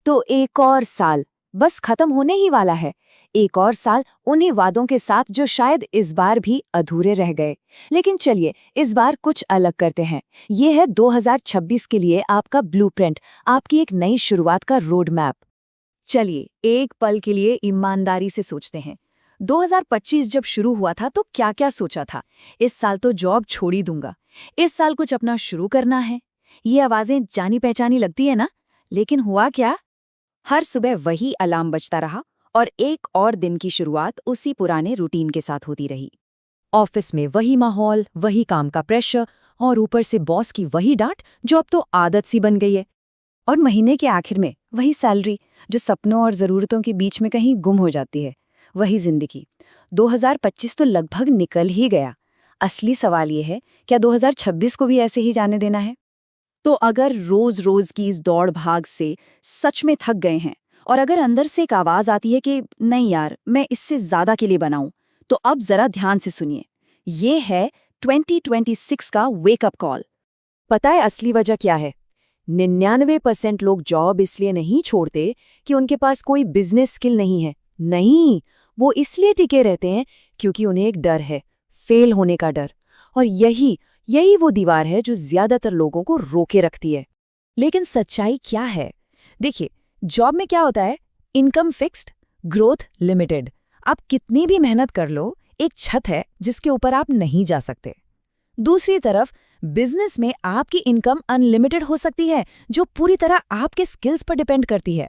तो एक और साल बस खत्म होने ही वाला है। एक और साल उन्हीं वादों के साथ जो शायद इस बार भी अधूरे रह गए। लेकिन चलिए इस बार कुछ अलग करते हैं। ये है 2026 के लिए आपका ब्लूप्रिंट, आपकी एक नई शुरुआत का रोड मैप। चलिए एक पल के लिए ईमानदारी से सोचते हैं। 2025 जब शुरू हुआ था तो क्या क्या सोचा था? इस साल तो जॉब छोड़ ही दूंगा, इस साल कुछ अपना शुरू करना है। ये आवाजें जानी पहचानी लगती है ना? लेकिन हुआ क्या? हर सुबह वही अलार्म बजता रहा और एक और दिन की शुरुआत उसी पुराने रूटीन के साथ होती रही। ऑफिस में वही माहौल, वही काम का प्रेशर और ऊपर से बॉस की वही डांट जो अब तो आदत सी बन गई है। और महीने के आखिर में वही सैलरी जो सपनों और ज़रूरतों के बीच में कहीं गुम हो जाती है। वही जिंदगी। 2025 तो लगभग निकल ही गया। असली सवाल ये है, क्या 2026 को भी ऐसे ही जाने देना है? तो अगर रोज रोज की इस दौड़ भाग से सच में थक गए हैं और अगर अंदर से एक आवाज आती है कि नहीं यार, मैं इससे ज्यादा के लिए बनाऊं, तो अब जरा ध्यान से सुनिए। ये है 2026 का वेकअप कॉल। पता है असली वजह क्या है? 99% लोग जॉब इसलिए नहीं छोड़ते कि उनके पास कोई बिजनेस स्किल नहीं है। नहीं, वो इसलिए टिके रहते हैं क्योंकि उन्हें एक डर है, फेल होने का डर। और यही यही वो दीवार है जो ज्यादातर लोगों को रोके रखती है। लेकिन सच्चाई क्या है? देखिए, जॉब में क्या होता है? Income fixed, growth limited. आप कितनी भी मेहनत कर लो, एक छत है जिसके ऊपर आप नहीं जा सकते। दूसरी तरफ बिजनेस में आपकी इनकम अनलिमिटेड हो सकती है, जो पूरी तरह आपके स्किल्स पर डिपेंड करती है।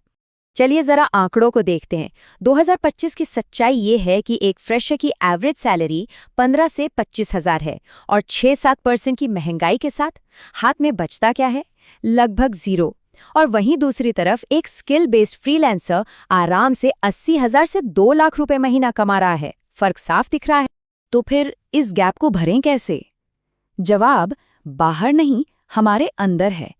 चलिए जरा आंकड़ों को देखते हैं। 2025 की सच्चाई ये है कि एक फ्रेशर की एवरेज सैलरी 15 से 25,000 है और 6-7% की महंगाई के साथ हाथ में बचता क्या है? लगभग जीरो। और वहीं दूसरी तरफ एक स्किल बेस्ड फ्रीलांसर आराम से 80,000 से 2 लाख रुपए महीना कमा रहा है। फर्क साफ दिख रहा है। तो फिर इस गैप को भरें कैसे? जवाब बाहर नहीं, हमारे अंदर है।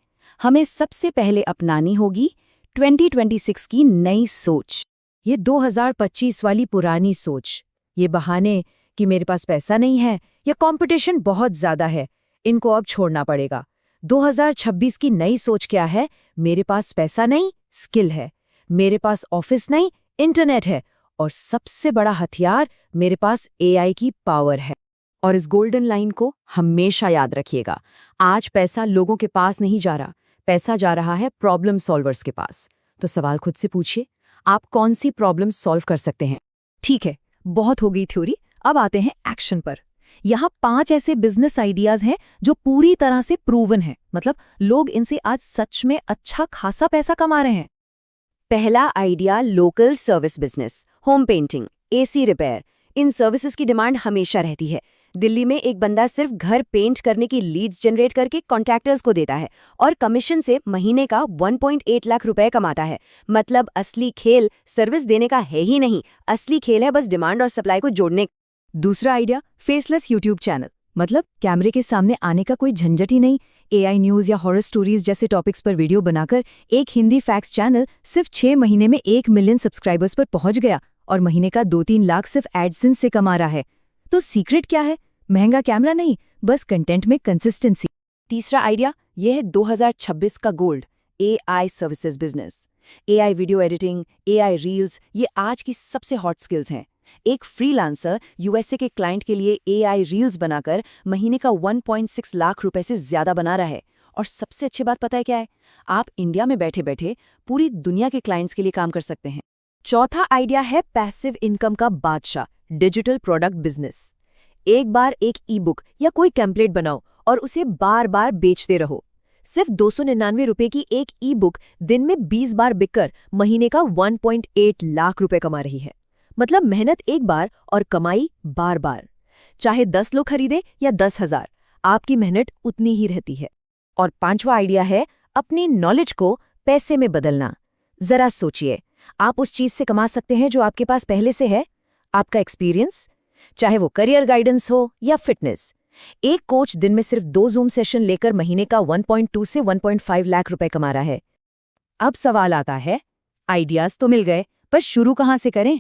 हमें सबसे पहले अपनानी होगी 2026 की नई सोच। ये 2025 वाली पुरानी सोच, ये बहाने कि मेरे पास पैसा नहीं है या कंपटीशन बहुत ज्यादा है, इनको अब छोड़ना पड़ेगा। 2026 की नई सोच क्या है? मेरे पास पैसा नहीं, स्किल है। मेरे पास ऑफिस नहीं, इंटरनेट है। और सबसे बड़ा हथियार, मेरे पास एआई की पावर है। और इस गोल्डन लाइन को हमेशा याद रखिएगा। आज पैसा लोगों के पास नहीं जा रहा, पैसा जा रहा है प्रॉब्लम सॉल्वर्स के पास। तो सवाल खुद से पूछिए, आप कौन सी प्रॉब्लम सॉल्व कर सकते हैं? ठीक है, बहुत हो गई थ्योरी, अब आते हैं एक्शन पर। यहाँ 5 ऐसे बिजनेस आइडियाज हैं जो पूरी तरह से प्रूवन हैं, मतलब लोग इनसे आज सच में अच्छा खासा पैसा कमा रहे हैं। पहला idea, local service business, home painting, AC repair. इन सर्विसेज की डिमांड हमेशा रहती है। दिल्ली में एक बंदा सिर्फ घर पेंट करने की लीड्स जनरेट करके कॉन्ट्रैक्टर्स को देता है और कमीशन से महीने का 1.8 लाख रुपए कमाता है। मतलब असली खेल सर्विस देने का है ही नहीं, असली खेल है बस डिमांड और सप्लाई को जोड़ने। दूसरा आइडिया, फेसलेस यूट्यूब चैनल, मतलब कैमरे के सामने आने का कोई झंझट ही नहीं। एआई न्यूज़ या हॉरर स्टोरीज जैसे टॉपिक्स पर वीडियो बनाकर एक हिंदी फैक्ट्स चैनल सिर्फ 6 महीने में 1 मिलियन सब्सक्राइबर्स पर पहुंच गया और महीने का 2-3 लाख सिर्फ एडसेंस से कमा रहा है। तो सीक्रेट क्या है? महंगा कैमरा नहीं, बस कंटेंट में कंसिस्टेंसी। तीसरा आइडिया, यह है 2026 का gold, AI services business. AI video editing, AI reels, ये आज की सबसे हॉट स्किल्स हैं। एक फ्रीलांसर यूएसए के क्लाइंट के लिए एआई रील्स बनाकर महीने का 1.6 लाख रुपए से ज्यादा बना रहा है। और सबसे अच्छी बात पता है क्या है? आप इंडिया में बैठे बैठे पूरी दुनिया के क्लाइंट्स के लिए काम कर सकते हैं। चौथा आइडिया है पैसिव इनकम का बादशाह, डिजिटल प्रोडक्ट बिजनेस। एक बार एक ई बुक या कोई टेम्पलेट बनाओ और उसे बार बार बेचते रहो। सिर्फ 299 रुपए की एक ई बुक दिन में 20 बार बिककर महीने का 1.8 लाख रुपए कमा रही है। मतलब मेहनत एक बार और कमाई बार बार। चाहे 10 लोग खरीदे या 10,000, आपकी मेहनत उतनी ही रहती है। और पांचवा आइडिया है अपनी नॉलेज को पैसे में बदलना। जरा सोचिए, आप उस चीज से कमा सकते हैं जो आपके पास पहले से है, आपका एक्सपीरियंस, चाहे वो करियर गाइडेंस हो या फिटनेस। एक कोच दिन में सिर्फ 2 जूम सेशन लेकर महीने का 1.2 से 1.5 लाख रुपए कमा रहा है। अब सवाल आता है, आइडियाज तो मिल गए, पर शुरू कहां से करें?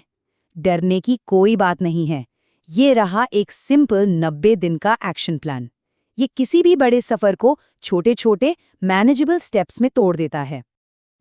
डरने की कोई बात नहीं है। ये रहा एक सिंपल 90 दिन का एक्शन प्लान। ये किसी भी बड़े सफर को छोटे छोटे मैनेजेबल स्टेप्स में तोड़ देता है।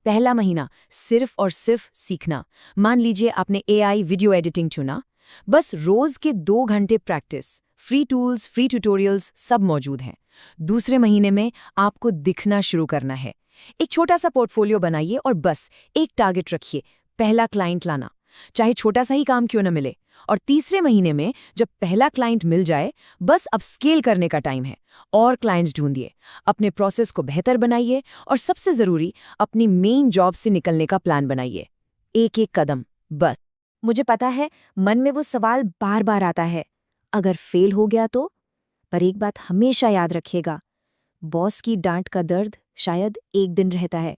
पहला महीना सिर्फ और सिर्फ सीखना। मान लीजिए आपने एआई वीडियो एडिटिंग चुना, बस रोज के 2 घंटे practice, free tools, free tutorials सब मौजूद हैं। दूसरे महीने में आपको दिखना शुरू करना है। एक छोटा सा पोर्टफोलियो बनाइए और बस एक टारगेट रखिए, पहला क्लाइंट लाना, चाहे छोटा सा ही काम क्यों न मिले। और तीसरे महीने में जब पहला क्लाइंट मिल जाए, बस अब स्केल करने का टाइम है। और क्लाइंट्स ढूंढिए, अपने प्रोसेस को बेहतर बनाइए और सबसे ज़रूरी अपनी मेन जॉब से निकलने का प्लान बनाइए। एक एक कदम बस। मुझे पता है मन में वो सवाल बार बार आता है, अगर फेल हो गया तो? पर एक बात हमेशा याद रखिएगा, बॉस की डांट का दर्द शायद एक दिन रहता है,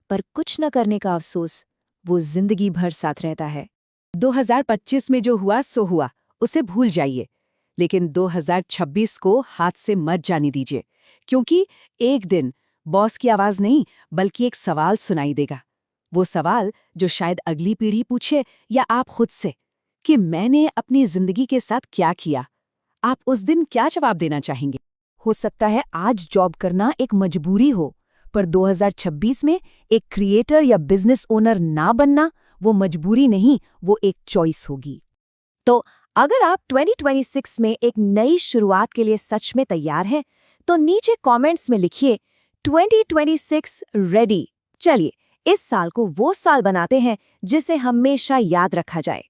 पर कुछ न करने का अफसोस वो जिंदगी भर साथ रहता है। 2025 में जो हुआ सो हुआ, उसे भूल जाइए। लेकिन 2026 को हाथ से मत जाने दीजिए, क्योंकि एक दिन बॉस की आवाज नहीं बल्कि एक सवाल सुनाई देगा। वो सवाल जो शायद अगली पीढ़ी पूछे या आप खुद से, कि मैंने अपनी जिंदगी के साथ क्या किया। आप उस दिन क्या जवाब देना चाहेंगे? हो सकता है आज जॉब करना एक मजबूरी हो, पर 2026 में एक क्रिएटर या बिजनेस ओनर ना बनना वो मजबूरी नहीं, वो एक चॉइस होगी। तो अगर आप 2026 में एक नई शुरुआत के लिए सच में तैयार हैं, तो नीचे कमेंट्स में लिखिए 2026 रेडी। चलिए इस साल को वो साल बनाते हैं जिसे हमेशा याद रखा जाए।